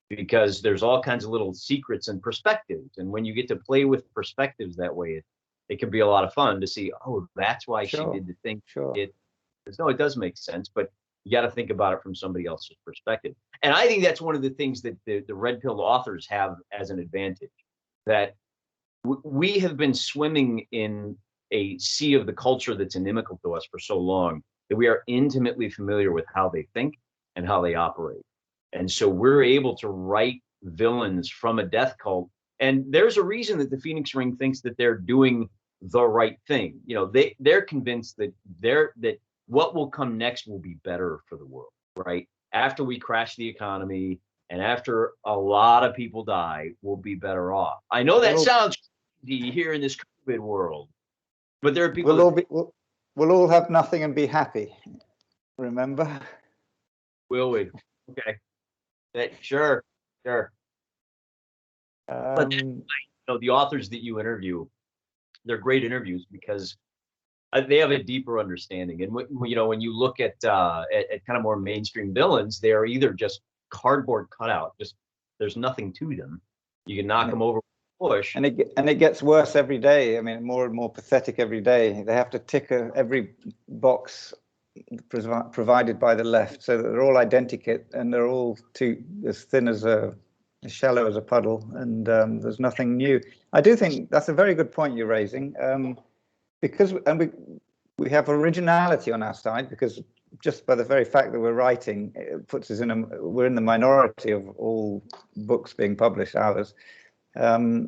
Because there's all kinds of little secrets and perspectives. And when you get to play with perspectives that way, it can be a lot of fun to see, oh, that's why she did the thing. Sure. It does make sense, but you got to think about it from somebody else's perspective. And I think that's one of the things that the red pill authors have as an advantage, that we have been swimming in a sea of the culture that's inimical to us for so long that we are intimately familiar with how they think and how they operate. And so we're able to write villains from a death cult. And there's a reason that the Phoenix Ring thinks that they're doing the right thing. They're convinced that what will come next will be better for the world, right? After we crash the economy and after a lot of people die, we'll be better off. I know that sounds crazy here in this COVID world, but there are people. We'll all have nothing and be happy. Remember? Will we? Okay. Sure. But the authors that you interview, they're great interviews because they have a deeper understanding. And when you look at kind of more mainstream villains, they are either just cardboard cutout, just there's nothing to them. You can knock them over with a push. And it gets worse every day. I mean, more and more pathetic every day. They have to tick every box provided by the left, so that they're all identikit and they're all as thin as as shallow as a puddle, and there's nothing new. I do think that's a very good point you're raising, because we have originality on our side, because just by the very fact that we're writing, it puts us we're in the minority of all books being published, ours.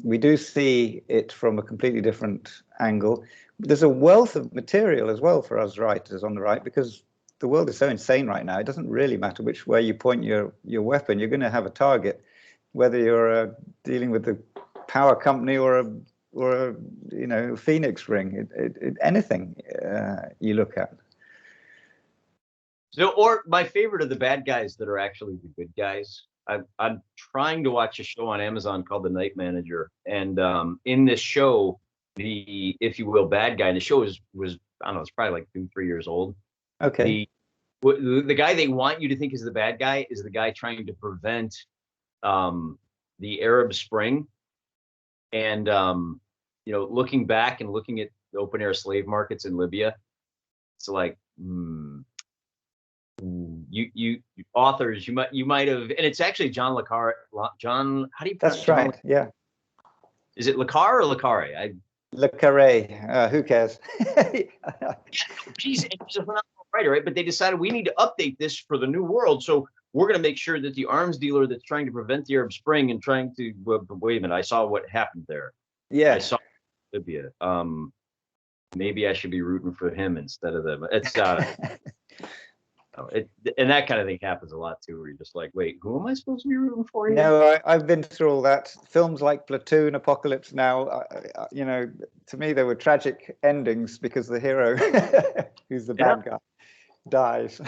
We do see it from a completely different angle. There's a wealth of material as well for us writers on the right, because the world is so insane right now. It doesn't really matter which way you point your weapon. You're going to have a target, whether you're dealing with the power company or a Phoenix Ring. Anything you look at. So, or my favorite are the bad guys that are actually the good guys. I'm trying to watch a show on Amazon called The Night Manager, and in this show, the, if you will, bad guy. And the show was I don't know, it's probably like 2, 3 years old. Okay. The guy they want you to think is the bad guy is the guy trying to prevent the Arab Spring, and looking back and looking at the open air slave markets in Libya, it's like, you authors, you might have, and it's actually John Le Carre. John, how do you pronounce? That's right. Yeah. Is it Le Carre or Le Carre? Le Carre. Who cares? He's a phenomenal writer, right? But they decided we need to update this for the new world, so we're going to make sure that the arms dealer that's trying to prevent the Arab Spring and trying to wait a minute, I saw what happened there. Yeah. I saw Libya. Maybe I should be rooting for him instead of them. It's and that kind of thing happens a lot too, where you're just like, wait, who am I supposed to be rooting for here? No, I've been through all that. Films like Platoon, Apocalypse Now, to me, there were tragic endings because the hero, who's the bad guy, dies.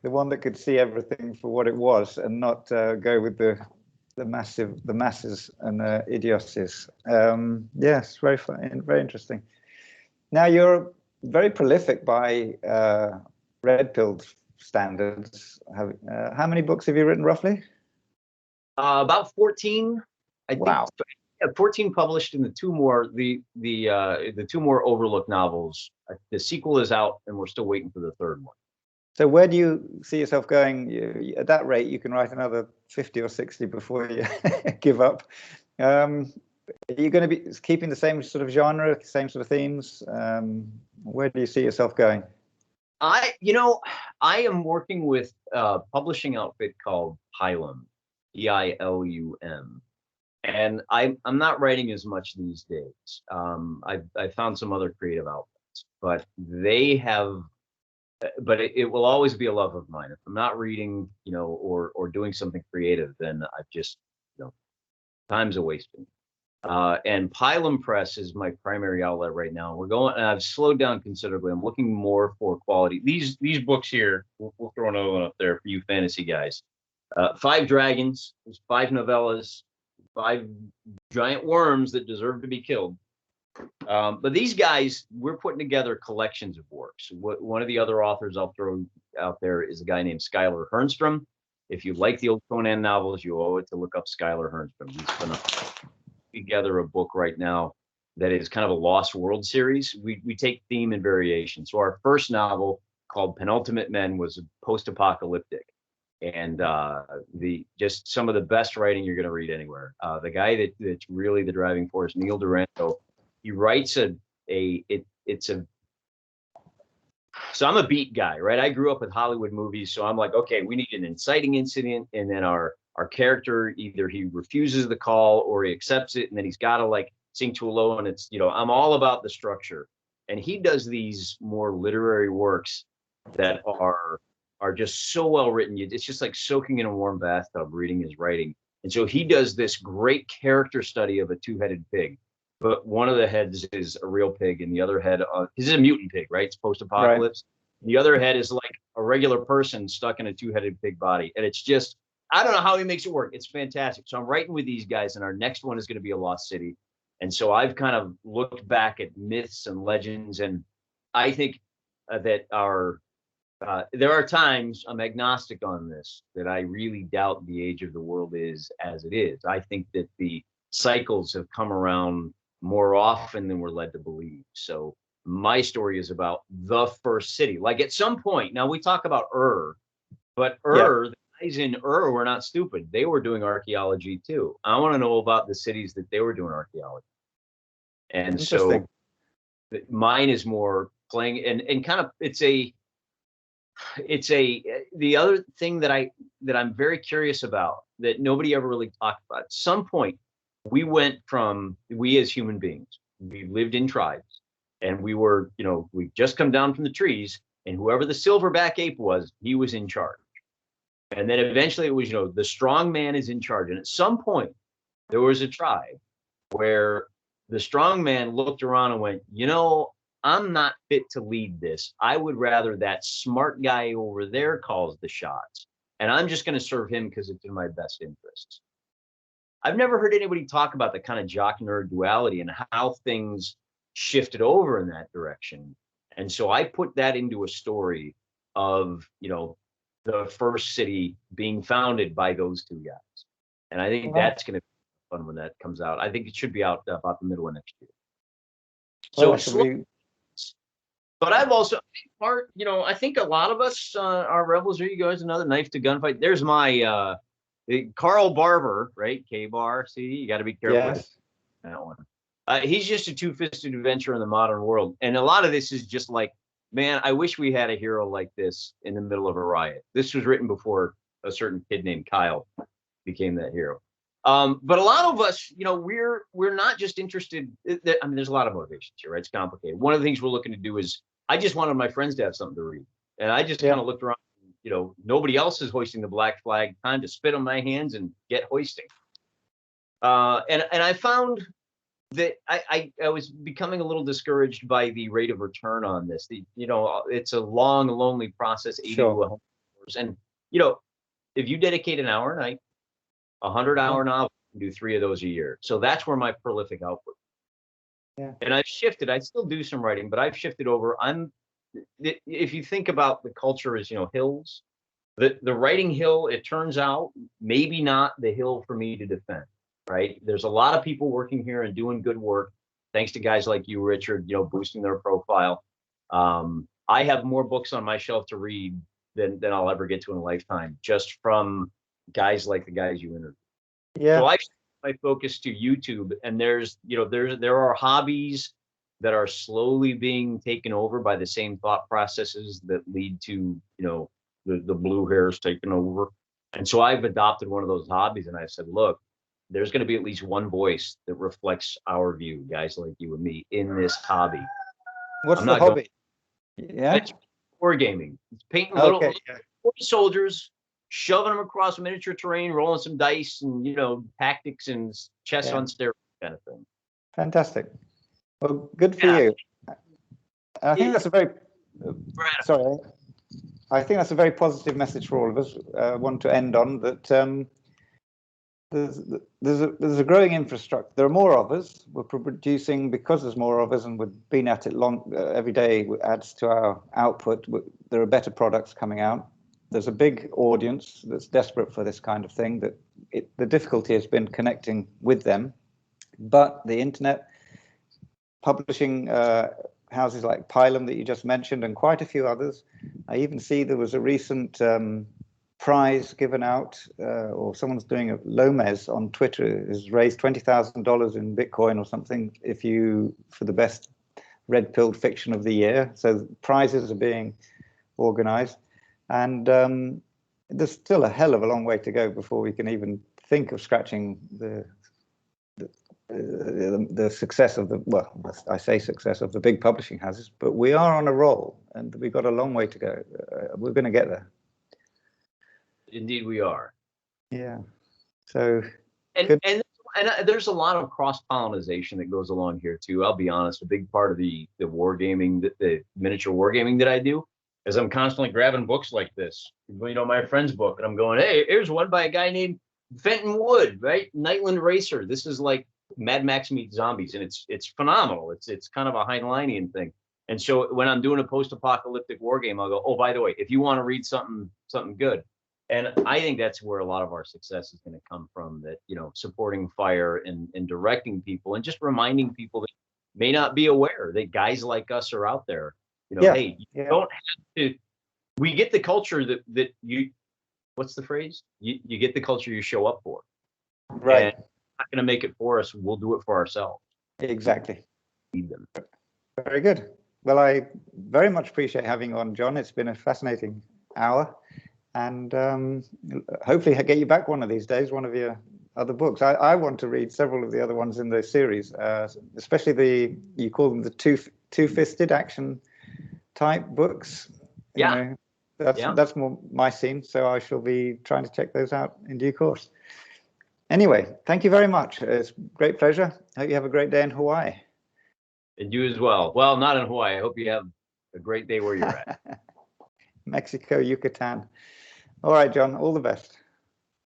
The one that could see everything for what it was and not go with the masses and idiocies. Yes, very fun and very interesting. Now, you're very prolific by Red Pill standards. How many books have you written roughly? About 14. Wow. Think 14 published, and the two more Overlook novels. The sequel is out, and we're still waiting for the third one. So where do you see yourself going? At that rate, you can write another 50 or 60 before you give up. Are you going to be keeping the same sort of genre, same sort of themes? Where do you see yourself going? I am working with a publishing outfit called Pilum, Eilum, and I'm not writing as much these days. I found some other creative outlets, but they have. But it will always be a love of mine. If I'm not reading, or doing something creative, then I've just, time's a wasting. And Pilum Press is my primary outlet right now. And I've slowed down considerably. I'm looking more for quality. These books here, we'll throw another one up there for you fantasy guys. 5 dragons, 5 novellas, 5 giant worms that deserve to be killed. But these guys, we're putting together collections of works. One of the other authors I'll throw out there is a guy named Skylar Hernstrom. If you like the old Conan novels, you owe it to look up Skylar Hernstrom. He's going to put together a book right now that is kind of a Lost World series. We take theme and variation. So our first novel, called Penultimate Men, was post-apocalyptic, and just some of the best writing you're going to read anywhere. The guy that's really the driving force, Neil Duranto. He writes so I'm a beat guy, right? I grew up with Hollywood movies, so I'm like, okay, we need an inciting incident, and then our character, either he refuses the call or he accepts it, and then he's got to like sing too low, and it's, I'm all about the structure. And he does these more literary works that are just so well written. It's just like soaking in a warm bathtub reading his writing. And so he does this great character study of a 2-headed pig. But one of the heads is a real pig, and the other head, this is a mutant pig, right? It's post-apocalypse. Right. The other head is like a regular person stuck in a 2-headed pig body. And it's just, I don't know how he makes it work. It's fantastic. So I'm writing with these guys, and our next one is going to be a lost city. And so I've kind of looked back at myths and legends, and I think that there are times, I'm agnostic on this, that I really doubt the age of the world is as it is. I think that the cycles have come around more often than we're led to believe. So my story is about the first city. Like at some point, now we talk about but the guys in were not stupid. They were doing archaeology too. I want to know about the cities that they were doing archaeology. And so mine is more playing and kind of, the other thing that I'm very curious about that nobody ever really talked about. At some point, we as human beings, we lived in tribes, and we were, we just come down from the trees, and whoever the silverback ape was, he was in charge. And then eventually it was, the strong man is in charge. And at some point, there was a tribe where the strong man looked around and went, I'm not fit to lead this. I would rather that smart guy over there calls the shots. and I'm just going to serve him because it's in my best interests. I've never heard anybody talk about the kind of jock nerd duality and how things shifted over in that direction. And so I put that into a story of, the first city being founded by those two guys. And I think that's going to be fun when that comes out. I think it should be out about the middle of next year. So, but I've also I think a lot of us are rebels. Are you guys another knife to gunfight? There's my Carl Barber, right? K-Bar. See, you got to be careful. Yes. That one. He's just a two-fisted adventurer in the modern world. And a lot of this is just like, man, I wish we had a hero like this in the middle of a riot. This was written before a certain kid named Kyle became that hero. But a lot of us, we're not just interested. I mean, there's a lot of motivations here, right? It's complicated. One of the things we're looking to do is, I just wanted my friends to have something to read. And I just kind of looked around, nobody else is hoisting the black flag. Time to spit on my hands and get hoisting. And I found that I was becoming a little discouraged by the rate of return on this. It's a long, lonely process, 80 to 100 hours. And, if you dedicate an hour a night, 100-hour novel, you can do 3 of those a year. So that's where my prolific output. Yeah. And I've shifted. I still do some writing, but I've shifted over. If you think about the culture as, hills, the writing hill, it turns out maybe not the hill for me to defend. Right. There's a lot of people working here and doing good work. Thanks to guys like you, Richard, boosting their profile. I have more books on my shelf to read than I'll ever get to in a lifetime, just from guys like the guys you interviewed. Yeah. So I shift my focus to YouTube, and there are hobbies that are slowly being taken over by the same thought processes that lead to, the blue hairs taking over. And so I've adopted one of those hobbies, and I said, look, there's going to be at least one voice that reflects our view, guys like you and me, in this hobby. What's the hobby? It's wargaming. It's painting little soldiers, shoving them across miniature terrain, rolling some dice, and tactics and chess on steroids kind of thing. Fantastic. Well, good for you. I think that's a very I think that's a very positive message for all of us. One to end on that. There's a growing infrastructure. There are more of us. We're producing because there's more of us, and we've been at it long. Every day adds to our output. There are better products coming out. There's a big audience that's desperate for this kind of thing. The difficulty has been connecting with them, but the internet, publishing houses like Pilum that you just mentioned, and quite a few others. I even see there was a recent prize given out, or someone's doing a Lomez on Twitter has raised $20,000 in Bitcoin or something for the best red-pilled fiction of the year. So prizes are being organized, and there's still a hell of a long way to go before we can even think of scratching the success of I say success of the big publishing houses, but we are on a roll, and we've got a long way to go. We're going to get there. Indeed, we are. Yeah. So, and there's a lot of cross-pollination that goes along here too. I'll be honest. A big part of the wargaming, the miniature wargaming that I do, is I'm constantly grabbing books like this. My friend's book, and I'm going, hey, here's one by a guy named Fenton Wood, right? Nightland Racer. This is like Mad Max meets zombies, and it's phenomenal. It's kind of a Heinleinian thing. And so when I'm doing a post-apocalyptic war game, I'll go, oh, by the way, if you want to read something good. And I think that's where a lot of our success is going to come from, that, supporting fire and directing people, and just reminding people that may not be aware that guys like us are out there. Hey, you don't have to. We get the culture that you. What's the phrase? You get the culture you show up for. Right. And not going to make it for us. We'll do it for ourselves. Exactly. Need them. Very good. Well, I very much appreciate having you on, John. It's been a fascinating hour, and hopefully I get you back one of these days, one of your other books. I want to read several of the other ones in the series, especially you call them the two-fisted action type books. Yeah. That's more my scene, so I shall be trying to check those out in due course. Anyway, thank you very much. It's a great pleasure. Hope you have a great day in Hawaii. And you as well. Well, not in Hawaii. I hope you have a great day where you're at. Mexico, Yucatan. All right, John, all the best.